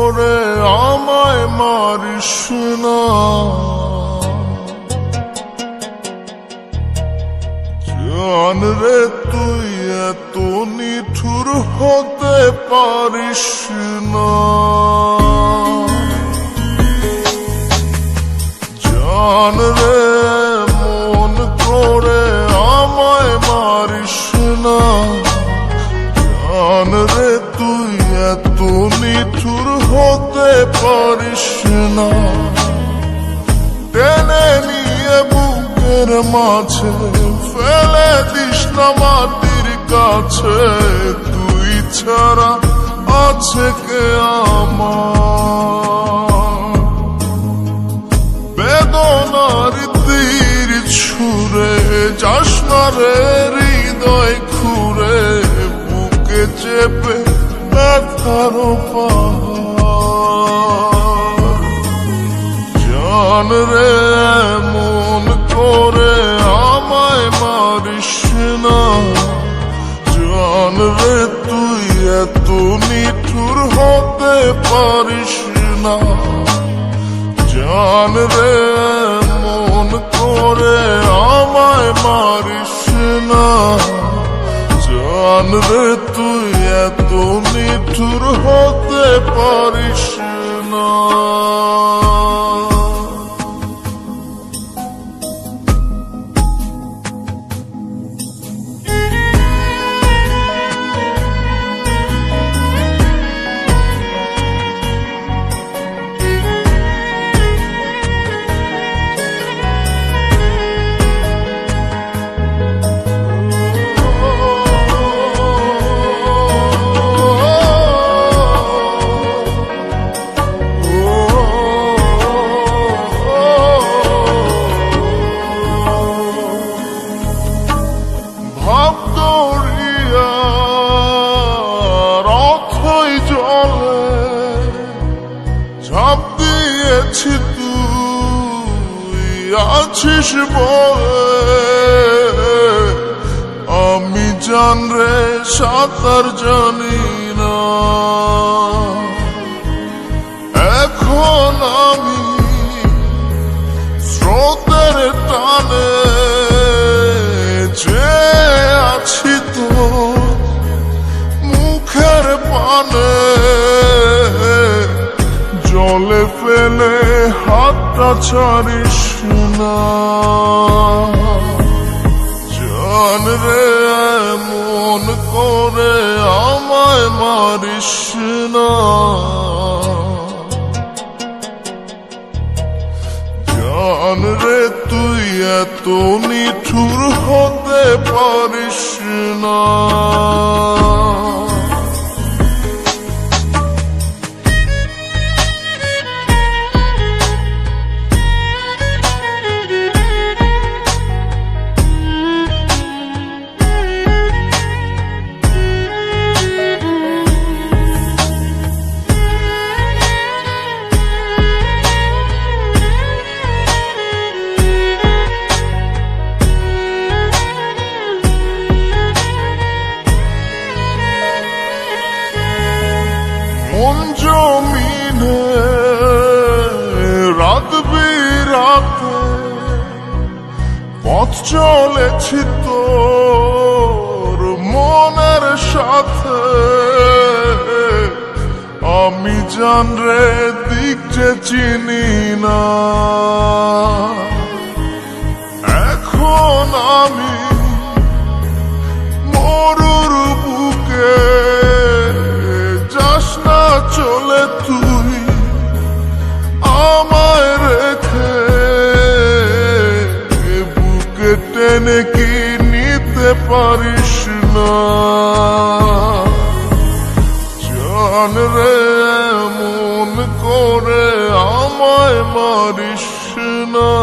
করে আমায় মারিস না। জান রে তুই এত নিঠুর হতে পারিস না। জান রে মন করে আমায় মারিস না। জান রে তুই এত নিঠুর হতে পারিস না। টেনে নিয়ে বুকের মাঝে ফেলে দিস না মাটির কাছে। তুই ছাড়া আছে কে আমার? বেদনার তীর ছুঁড়ে যাস না রে হৃদয় খুঁড়ে। বুকে চেপে ব্যথার পাহাড়। জান রে মন করে আমায় মারিস না। জান রে তুই এত নিঠুর হতে পারিস না। জান রে মন করে আমায় মারিস না। জান রে তুই এত নিঠুর হতে পারিস না। ঝাঁপ দিয়েছি তুই আছিস বলে। আমি জান রে সাঁতার জানি না। এখন আমি স্রোতের টানে যে আছি তো মুখের পানে। জলে ফেলে হাতটা ছাড়িস না। জান রে মন করে আমায় মারিস না। জান রে তুই এত নিঠুর হতে পারিস না। মন জমিনে রাত বিরাতে পথ চলেছি তোর মনের সাথে। আমি জান রে দিক যে চিনি না। এখন আমি মরুর বুকে চলে তুই আমায় রেখে। বুকে টেনে কি নিতে পারিস না। জান রে মন করে আমায় মারিস না।